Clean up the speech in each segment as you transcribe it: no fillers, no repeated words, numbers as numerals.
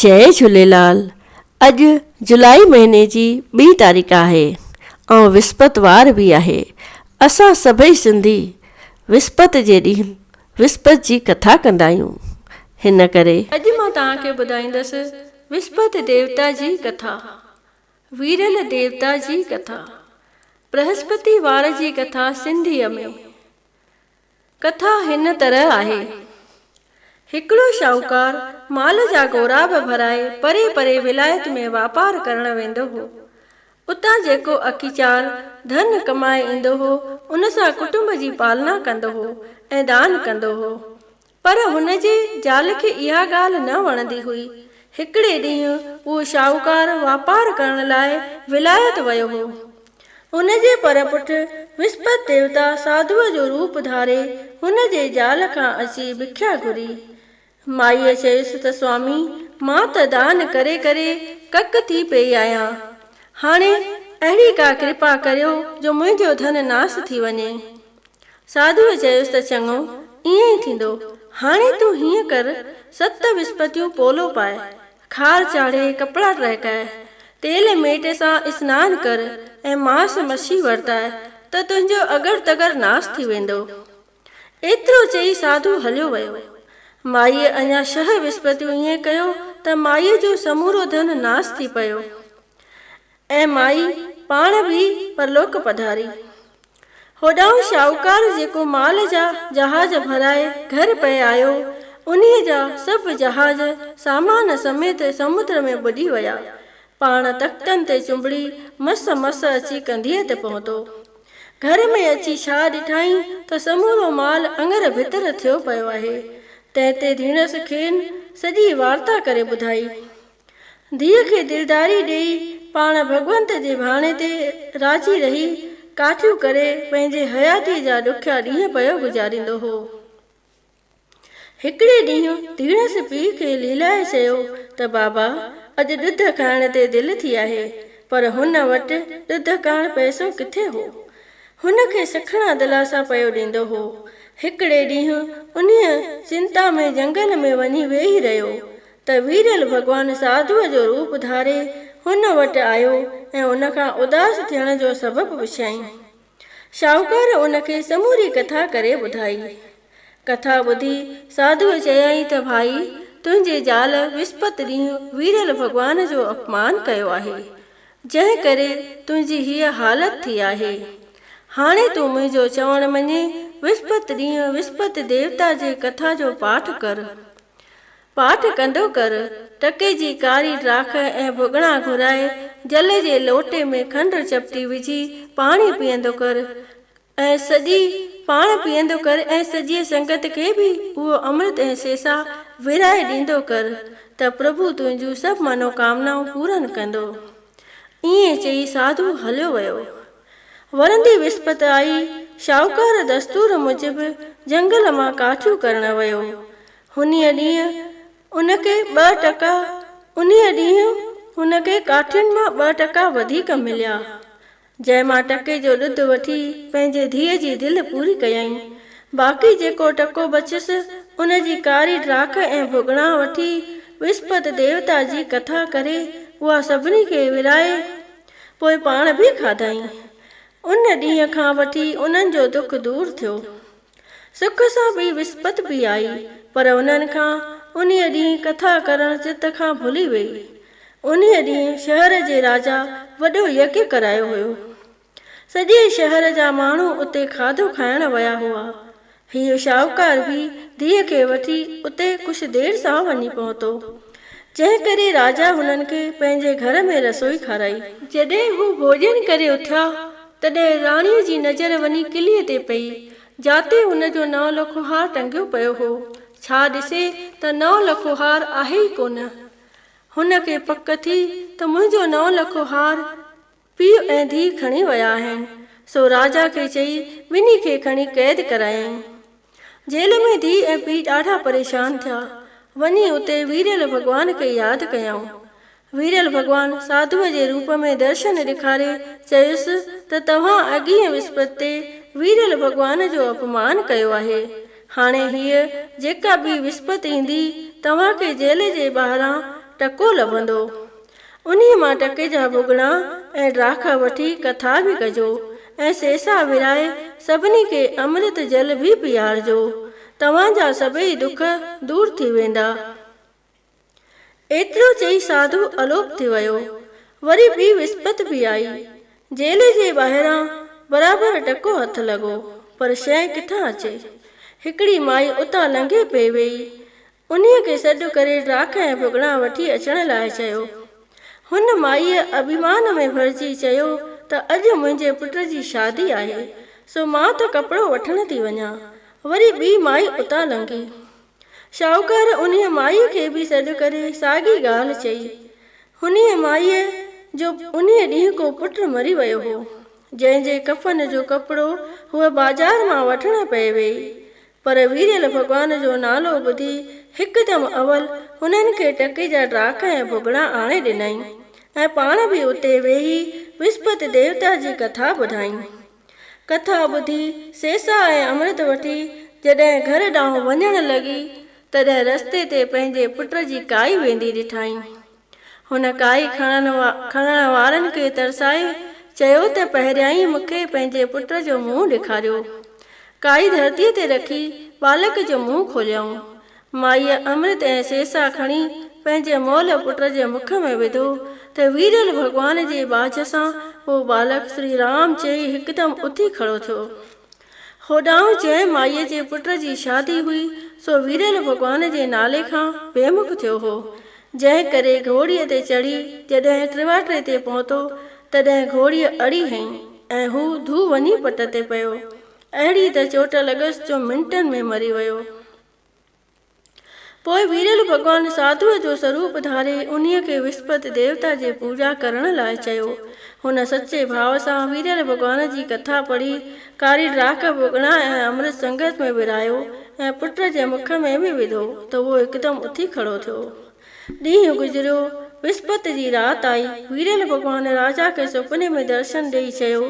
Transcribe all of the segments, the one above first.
जय झूलेलाल। अॼु जुलाई महीने जी 2 तारीख़ आहे ऐं विस्पति वार बि आहे। असां सभई सिंधी विस्पति जे ॾींहुं विस्पति जी कथा कंदा आहियूं। हिन करे अॼु मां तव्हांखे ॿुधाईंदसि विस्पति देवता जी कथा, वीरल देवता जी कथा, बृहस्पति वार जी कथा सिंधीअ में। कथा हिन तरह आहे। हिकिड़ो शाहूकार माल जा गोराब भराए परे परे विलायत में वापार करण वेंदो हो। उतां जेको अखीचार धन कमाए ईंदो हो उन सां कुटुंब जी पालना कंदो हो ऐं दान कंदो हो। पर हुन जे ज़ाल खे इहा ॻाल्हि न वणंदी हुई। हिकिड़े ॾींहुं उहो शाहूकार वापार करण लाइ विलायत वियो हो। हुन जे परपुठ विस्पति देवता साधुअ जो रूप धारे हुन जे ज़ाल खां अची भिख्या घुरी। माईअ चयुसि त स्वामी, मां त दान करे करे कक थी पई आहियां। हाणे अहिड़ी का कृपा करियो जो मुंहिंजो धन नास थी वञे। साधुअ चयुसि त चङो, ईअं ई थींदो। हाणे तूं हीअं कर, 7 विस्पतियूं पोलो पाए, खार चाढ़े, कपिड़ा टहिकाए, तेल मेट सां सनानु कर ऐं मांस मच्छी वरताए त तुंहिंजो अगर तगर नास थी वेंदो। एतिरो चई साधु हलियो वियो। माईअ अञा 6 विस्पतियूं ईअं कयो त माईअ जो समूरो धन नास थी पियो ऐं माई पाण बि परलोक पधारी। होॾां शाहूकार जेको माल जा जहाज भराए घर पे आयो, उन्हीअ जा सभु जहाज सामान समेत समुद्र में बुॾी विया। पाण तख़्तनि ते चुंबड़ी मस मस अची कंधीअ ते पहुतो। घर में अची छा ॾिठाई त समूरो माल अङर भितर थियो पियो आहे। तंहिं धीणसि खेनि सॼी वार्ता करे ॿुधाई। धीअ खे दिलदारी ॾेई पाण भगवंत जे भाणे ते राज़ी रही काठियूं करे पंहिंजे हयाती जा ॾुखिया ॾींहं पियो गुज़ारींदो हो। हिकिड़े ॾींहुं धीणसि पीउ खे लीलाए चयो त बाबा, अॼु ॾुध खाइण ते दिलि थी आहे, पर हुन वटि ॾुध करण पैसो किथे हो। हुनखे सखणा दिलासा पियो ॾींदो हो। हिकिड़े ॾींहुं उन्हीअ चिंता में जंगल में वञी वेही रहियो त वीरल भॻवानु साधुअ जो रूप धारे हुन वटि आयो ऐं उन खां उदास थियण जो सबबु पुछियईं। शाहूकार उनखे समूरी कथा करे ॿुधाई। कथा ॿुधी साधुअ चयाईं त भाई, तुंहिंजे ज़ाल विस्पति ॾींहुं वीरल भॻवान जो अपमान कयो आहे, जंहिं करे तुंहिंजी हीअ हालत थी आहे। हाणे तूं मुंहिंजो चवण मञे, विस्पति ॾींहुं विस्पति देवता जे कथा जो पाठ कर। पाठ कंदो कर, टके जी कारी ड्राख ऐं भुॻड़ा घुराए जल जे लोटे में खंडु चपटी विझी पाणी पीअंदो कर ऐं सॼी संगत खे बि उहो अमृत ऐं सेसा विराए ॾींदो कर त प्रभु तुंहिंजूं सभु मनोकामनाऊं पूरन कंदो। ईअं चई साधु हलियो वियो। वरंदी विस्पति आई। शाहूकार दस्तूर मूजिबि जंगल मां काठियूं करण वियो। उन्हीअ ॾींहुं हुनखे काठियुनि मां 2 टका वधीक मिलिया, जंहिं मां टके जो ॾुध वठी पंहिंजे धीअ जी दिलि पूरी कयईं। बाक़ी जेको टको बचियसि उन जी कारी ड्राख ऐं भुॻड़ा वठी विस्पति देवता जी कथा करे उहा सभिनी खे विराए पोइ पाण बि खाधाई। उन ॾींहं खां वठी उन्हनि जो दुख दूर थियो। सुख सां बि विस्पति बि आई, पर उन्हनि खां उन्हीअ ॾींहुं कथा करण चित खां भुली वई। उन्हीअ ॾींहुं शहर जे राजा वॾो यज्ञ करायो हुयो। सॼे शहर जा माण्हू उते खाधो खाइण विया हुआ। हीअ शाहूकार बि धीअ खे वठी उते कुझु देरि सां वञी पहुतो, जंहिं करे राजा हुननि खे पंहिंजे घर में रसोई खाराई। जॾहिं हू भोॼन करे उथिया तॾहिं राणीअ जी नज़र वञी किलीअ ते पई, जाते हुनजो 9 लखो हार टंगियो पियो हो। छा ॾिसे त 9 लखो हार आहे ई कोन। हुनखे पक थी त मुंहिंजो 9 लखो हार पीउ ऐं धीउ खणी विया आहिनि। सो राजा खे चई ॿिन्ही खे खणी क़ैद करायईं। जेल में धीउ ऐं पीउ ॾाढा परेशान थिया। वञी उते वीरल भॻवान खे यादि कयऊं। वीरल भॻवानु साधुअ जे रूप में दर्शन ॾेखारे चयुसि त तव्हां अॻीअ विस्पति ते वीरल भॻवान जो अपमान कयो आहे। हाणे हीअ जेका बि विस्पति ईंदी तव्हांखे जेल जे ॿाहिरां टको लभंदो। उन्हीअ मां टके जा भुॻड़ा ऐं ड्राख वठी कथा बि कजो ऐं सेसा विराए सभिनी खे अमृत जल बि पीआरजो। तव्हांजा सभई दुख दूर थी वेंदा। एतिरो चई साधु अलोप थी वियो। वरी ॿी विस्पति बि आई। जेल जे ॿाहिरां बराबरि टको हथ लॻो, पर शइ किथां अचे। हिकिड़ी माई उतां लंघे पई वेई। उन्हीअ खे सॾु करे ड्राख ऐं भुॻड़ा वठी अचण लाइ चयो। हुन माईअ अभिमान में भरिजी चयो त अॼु मुंहिंजे पुट जी शादी आहे, सो मां त कपिड़ो वठण थी वञा। वरी ॿी माई उतां लंघी। शाहूकार उन्हीअ माईअ खे बि सॾु करे साॻी ॻाल्हि चई। हुनीअ माईअ जो उन्हीअ ॾींहं को पुटु मरी वियो हो, जंहिंजे कफ़न जो कपिड़ो हूअ बाज़ार मां वठण पई वेई। पर वीरल भॻवान जो नालो ॿुधी हिकदमि अवल हुननि खे टके जा ड्राख ऐं भुॻड़ा आणे ॾिनई ऐं पाण बि उते वेही विस्पति देवता जी कथा ॿुधाई। कथा ॿुधी सेसा ऐं अमृत वठी जॾहिं घर ॾांहुं वञण लॻी, तॾहिं रस्ते ते पंहिंजे पुट जी काई वेंदी ॾिठाई। हुन काई खणण वारनि खे तरसाए चयो त पहिरियां ई मूंखे पंहिंजे पुट जो मुंहुं ॾेखारियो। काई धरतीअ ते रखी बालक जो मुंहुं खोलियऊं। माईअ अमृत ऐं सेसा खणी पंहिंजे मोल पुट जे मुख में विधो त वीरल भॻवान जे बाझ सां उहो बालक श्री राम चई हिकदमि उथी खड़ो थियो। होॾां जंहिं माईअ जे पुट जी शादी हुई सो वीरल भॻवान जे नाले खां बेमुख थियो हो। जंहिं करे घोड़ीअ ते चढ़ी जॾहिं टिवाटे ते पहुतो, तॾहिं घोड़ीअ अड़ी हई ऐं हू धू वञी पट ते पियो। अहिड़ी त चोट लॻसि जो मिंटनि में मरी वियो। पोइ वीरल भॻवान साधुअ जो स्वरूप धारे उन्हीअ खे विस्पति देवता जी पूजा करण लाइ चयो। हुन सचे भाव सां वीरल भॻवान जी कथा पढ़ी कारी ड्राख भुॻड़ा ऐं अमृत संगत में विरायो ऐं पुट जे मुख में बि विधो त उहो हिकदमि उथी खड़ो थियो। ॾींहुं गुज़रियो। विस्पति जी राति आई। वीरल भॻवान राजा खे सुपिने में दर्शन ॾेई चयो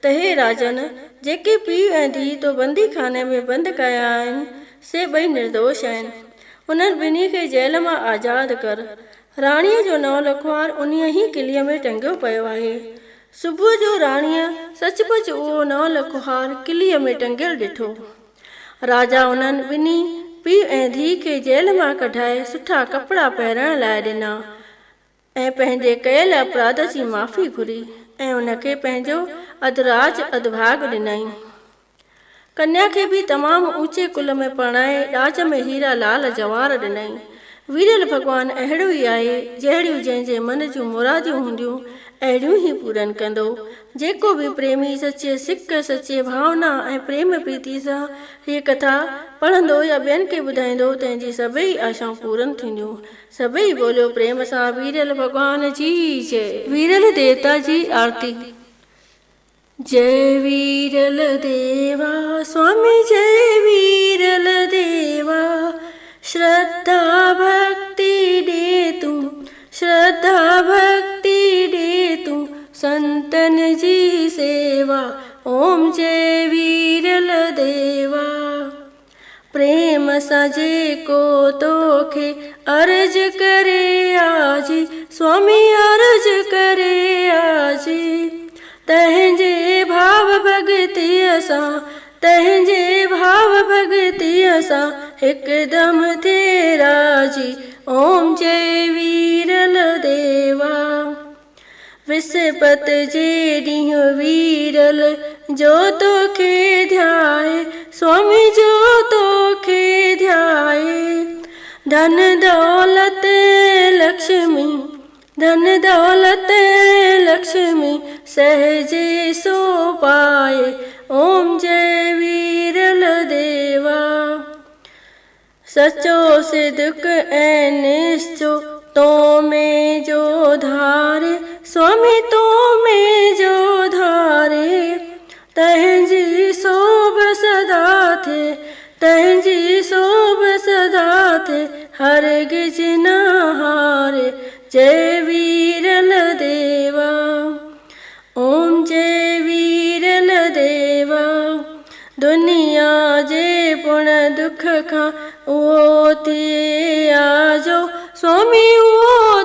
त हे राजन, जेके पीउ ऐं धीउ तो बंदी खाने में बंदि कया आहिनि से ॿई निर्दोष आहिनि। उन्हनि ॿिन्ही खे जेल मां आज़ादु कर। राणीअ जो नौ लखवार उन्हीअ ई किलीअ में टंगियो पियो आहे। सुबुह जो राणीअ सचुपचु उहो नौ लखवार किलीअ में टंगियल ॾिठो। राजा उन्हनि ॿिन्ही पीउ ऐं धीउ खे जेल मां कढाए सुठा कपिड़ा पहिरण लाइ ॾिना ऐं पंहिंजे कयल अपराध जी माफ़ी घुरी ऐं उनखे पंहिंजो अधराज अधभाग ॾिनई। कन्या खे बि तमामु ऊचे कुल में परणाए ॾाज में हीरा लाल जवाहर ॾिनई। वीरल भॻवान अहिड़ो ई आहे, जहिड़ियूं जंहिंजे मन जूं मुरादियूं हूंदियूं अहिड़ियूं ई पूरन कंदो। जेको बि प्रेमी सचे सिक सचे भावना ऐं प्रेम प्रीति सां हीअ कथा पढ़ंदो या ॿियनि खे ॿुधाईंदो, तंहिंजी सभई आशाऊं पूरन थींदियूं। सभई बोलियो प्रेम सां वीरल भॻवान जी जय। वीरल देवता जी आरती। जय वीरल देवा स्वामी, जय वीरल देवा। श्रद्धा भक्ति दे तू, श्रद्धा भक्ति दे तू, संतन जी सेवा। ओम जय वीरल देवा। प्रेम सां जेको तोखे अर्ज करे आजी, स्वामी अर्ज करे आजी। तंहिंजे भाव भॻतीअ सां, तंहिंजे भाव भॻतीअ सां हिकदमि थिए राजी। ओम जय वीरल देवा। विस्पति जे ॾींहुं वीरल जो तोखे ध्याए, स्वामी जो तोखे ध्याए। धन दौलत लक्ष्मी, धन दौलत लक्ष्मी सहजे सो पाए। ओम जय वीरल देवा। सचो सिद्क ऐं निश्चो तो में जो धारे, स्वामी तो में जो धारे। तंहिंजी शोभ सदा थे, तंहिंजी शोभ सदा थे, हरगिज न हारे। जय वीरल देवा। ओम जय वीरल देवा। दुनिया जे पुण दुख खां उहो थिए आजो, स्वामी उहो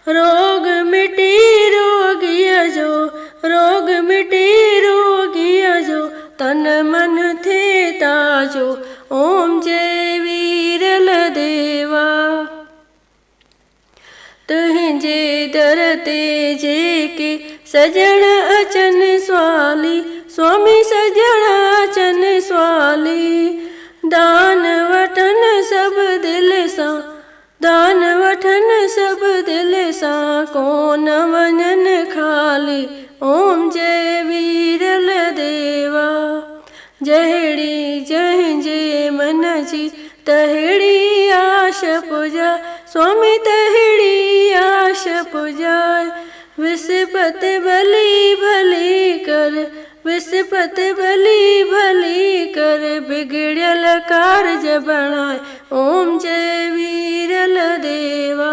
रोग मिटी रोगिया जो, रोग मिटी रोगिया जो, तन मन थे ताजो, ओम जय वीरल देवा। तुंहिंजे दर ते जेके सजण अचन स्वाली, स्वामी सजण अचन स्वाली, दान वठन सब दिल सां, दान वठन सब दिल सां, कोन वञन खाली, ओम जय वीरल देवा। जहिड़ी जंहिंजे मन जी तहिड़ी आश पुजा, स्वामी तहिड़ी आश पुजाए। विस्पति भली भली कर, विस्पति भली भली कर, बिगड़ियल कारज बणाए, ओम जय वीरल देवा।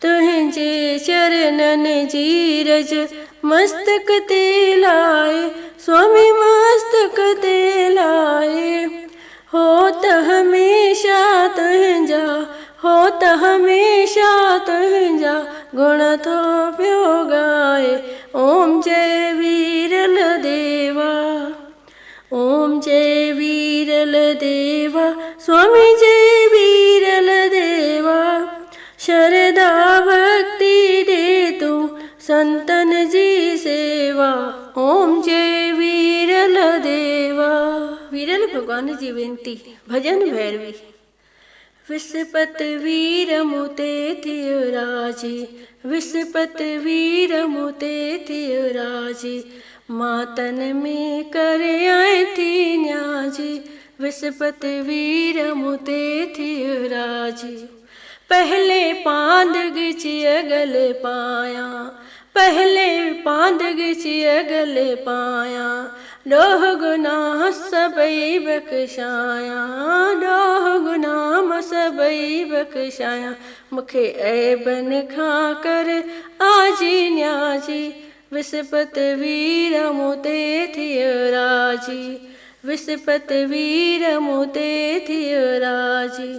तुंहिंजे चरणन जी रज मस्तक ते लाए, स्वामी मस्तक ते लाए। हो त हमेशा तुंहिंजा, हो त हमेशा तुंहिंजा, गुण थो पियो गाए, ओम जय वीरल देवा। ओम जय वीरल देवा, स्वामी जय वीरल देवा। शरदा भक्ति दे तू संतन जी सेवा, ओम जय वीरल देवा। वीरल भगवान जी वेंती भजन भैरवी। विस्पति वीर मुते थियो राजी, विस्पति वीर मुते थियो राजी, मातन में करे आए थी न्याजी, विस्पति वीर मुते थियो राजी। पहले पांद गिची गले पाया, पहले पांद गिची गले पाया, डोह गुनाह सबई बख्शाया, डोह गुनाह सबई बख्शाया। मुखे ऐबन खां कर आजी न्याजी, विस्पति वीर मुते थियो राजी, विस्पति वीर मुते थियो राजी।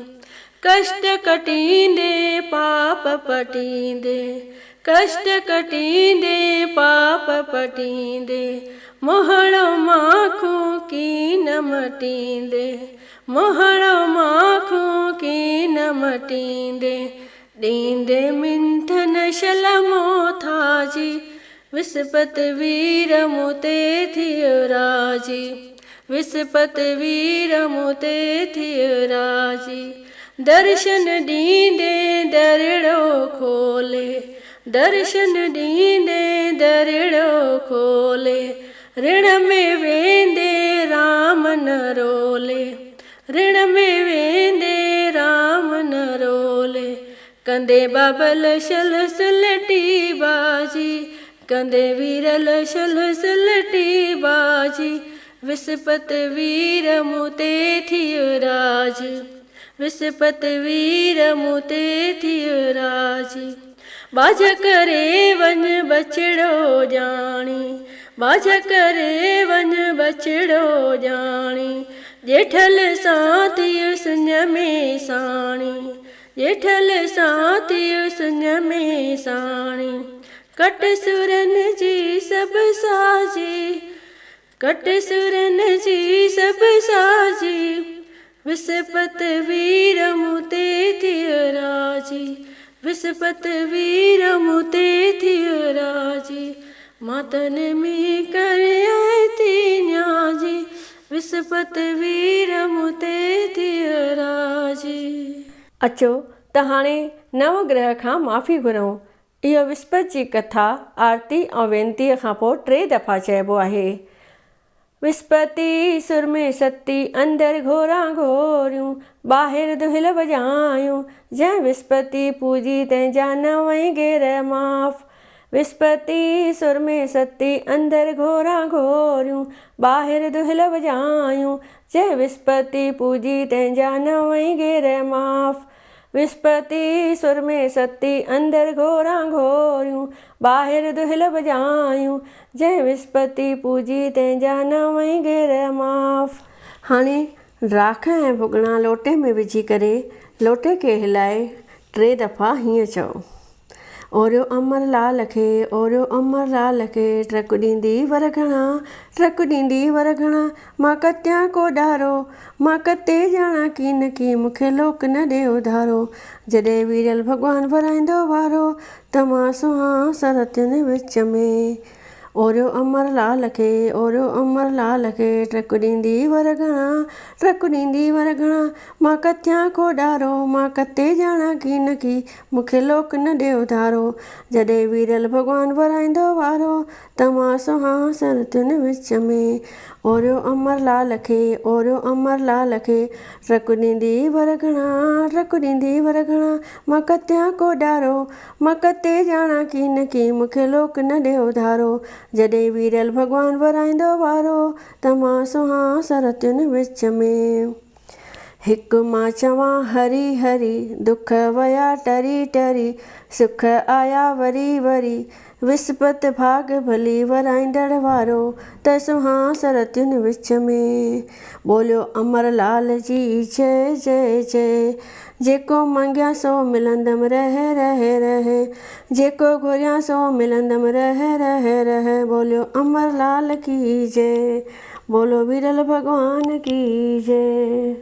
कष्ट कटींदे पाप पटींदे, कष्ट कटींदे पाप पटींदे, मोहड़ो माखों की न मटींदे, मोहड़ो माखों की न मटींदे। ॾींदे मिंथन शलमो थाजी, विस्पति वीर मुते थियो राजी, विस्पति वीर मुते थियो राजी। दर्शन ॾींदे दरिड़ो खोले, दर्शन ॾींदे दरिड़ो खोले, ऋण में वेंदे राम न रोले, ऋण में वेंदे राम न रोले। कंदे बाबल शल सुलटी बाजी, कंदे वीरल शल सुलटी बाजी, विस्पति वीर मुते थियो राजी, विस्पति वीर मुते थियो राजी। बाज करे वन बछड़ो जानी, बाज करे वन बछड़ो जानी, जेठल साथियो सुन में साणी, जेठल साथियो सुन में साणी। कट सुरन जी सब साजी, कट सुरन जी सब साजी, विस्पति वीर मुते थियो राजी, विस्पति वीर मुते थियो राजी। मातन में करे आए थी न्याजी, विस्पति वीर मुते थियो राजी। अचो त हाणे नवग्रह खां माफ़ी घुरूं। इहो विस्पति जी कथा आरती ऐं वेनतीअ खां पोइ 3 दफ़ा चइबो आहे। विस्पति सुर में सती, अंदर घोरा घोरियूं, ॿाहिरि दुहिल वॼायूं, जंहिं विस्पति पूजी तंहिंजा नवई गेर माफ़। विस्पति सुर में सती, अंदर घोरा घोरियूं, ॿाहिरि दुहिल वॼायूं, जंहिं विस्पति पूजी तंहिंजा नवई गेर माफ़। विस्पति सुर में सती, अंदर घोरा घोरियूं, ॿाहिरि दुहिल वॼायूं, जंहिं विस्पति पूजी तंहिंजा नवई गेर माफ़। हाणे राख ऐं भुॻिड़ा लोटे में विझी करे लोटे खे हिलाए 3 दफ़ा हीअं चओ। ओरियो अमरलाल खे, ओरियो अमरलाल खे, ट्रक ॾींदी वर घणा, ट्रक ॾींदी वर घणा, मां कतियां को ॾारो, मां कते ॼाणा कीन की मूंखे लोक न ॾे उधारो। जॾहिं वीरल भॻवानु भराईंदो वारो, त मां सुहां सरतियुनि विच में। ओरियो अमरलाल खे, ओरियो अमरलाल खे, ट्रक ॾींदी वर घणा, ट्रक ॾींदी वर घणा, मां कतियां को ॾारो, मां कते ॼाणा कीन की मूंखे लोक न ॾे उधारो। जॾहिं वीरल भॻवानु भराईंदो वारो, त मां सुहां सरतियुनि विच में। ओरियो अमरलाल खे, ओरियो अमरलाल खे, ट्रक ॾींदी वर घणा, ट्रक ॾींदी वर घणा, मां कतियां को ॾारो, मां कते ॼाणा कीन की मूंखे लोक न ॾे उधारो। जॾहिं वीरल भॻवानु भराईंदो वारो, त मां सुहां सरतियुनि विच में। हिकु मां चवां हरी हरी, दुख वया टरी टरी, सुख आया वरी वरी, विस्पति भाग भली वराईंदड़ वारो, त सुहां सरतियुनि विच में। बोलियो अमरलाल जी जय जय जय। जेको मंगिया सो मिलंदमि रह रह रह, जेको घुरिया सो मिलंदमि रह रह रह। बोलियो अमरलाल की जय, बोलो वीरल भॻवान की जय।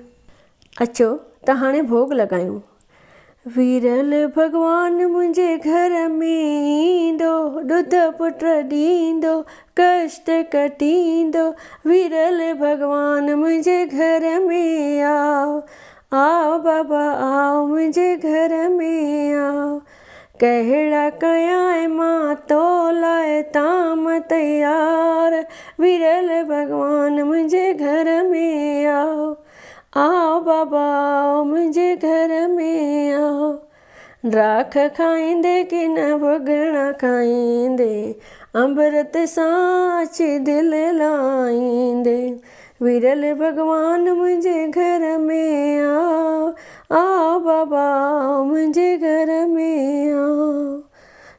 अचो त हाणे भोग लॻायूं। वीरल भॻवानु मुंहिंजे घर में ईंदो, ॾुध पुट ॾींदो, कष्ट कटींदो। वीरल भॻवानु मुंहिंजे घर में आओ, आओ बाबा आओ मुंहिंजे घर में आओ। कहिड़ा कयां मां तो लाइ ताम तयार, वीरल भॻवानु मुंहिंजे घर में आओ, आओ बाबा आओ मुंहिंजे घर में आओ। राख खाईंदे कि न भुॻड़ा खाईंदे, अमृत सां अची दिलि लाईंदे। वीरल भॻवानु मुंहिंजे घर में आओ, आओ बाबा आओ मुंहिंजे घर में आओ।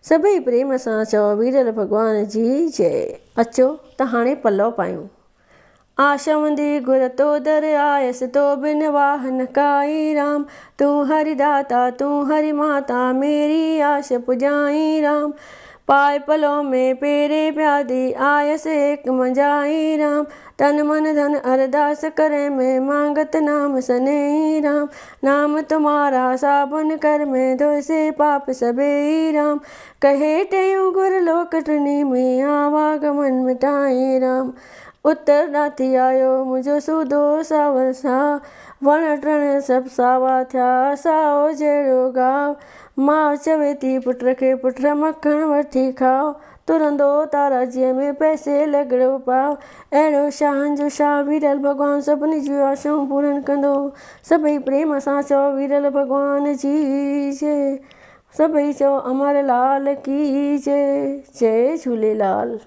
सभई प्रेम सां चओ वीरल भॻवान जी जय। अचो त हाणे पलव पायूं। आशवंदी गुर तो दर आयसि, तो बिन वाह न काई राम। तू हरि दाता तू हरि माता, मेरी आश पुजाई राम। पाए पलों में पेरे प्यादी, आयसि एक मंजाई राम। तन मन धन अरदास करे में, मांगत नाम सनेही राम। नाम तुम्हारा साबुन कर में, धोए से पाप सबेही राम। कहे टेऊं गुर लोक टिनी में, आवागमन मिटाई राम। उतर ॾांथी आयो मुंहिंजो सूदो सावर सा, वण टिण सभु सावा थिया साओ जहिड़ो गाव। माउ चवे थी पुट खे पुट मखण वठी खाओ, तुरंदो ताराजीअ में पैसे लॻड़ो पाओ। अहिड़ो शाहनि जो शाह वीरल भॻवानु सभिनी जूं आशाऊं पूरनि कंदो। सभई प्रेम सां चओ वीरल भॻवान जी जय। सभई चओ अमरलाल की जय। जय झूलेलाल।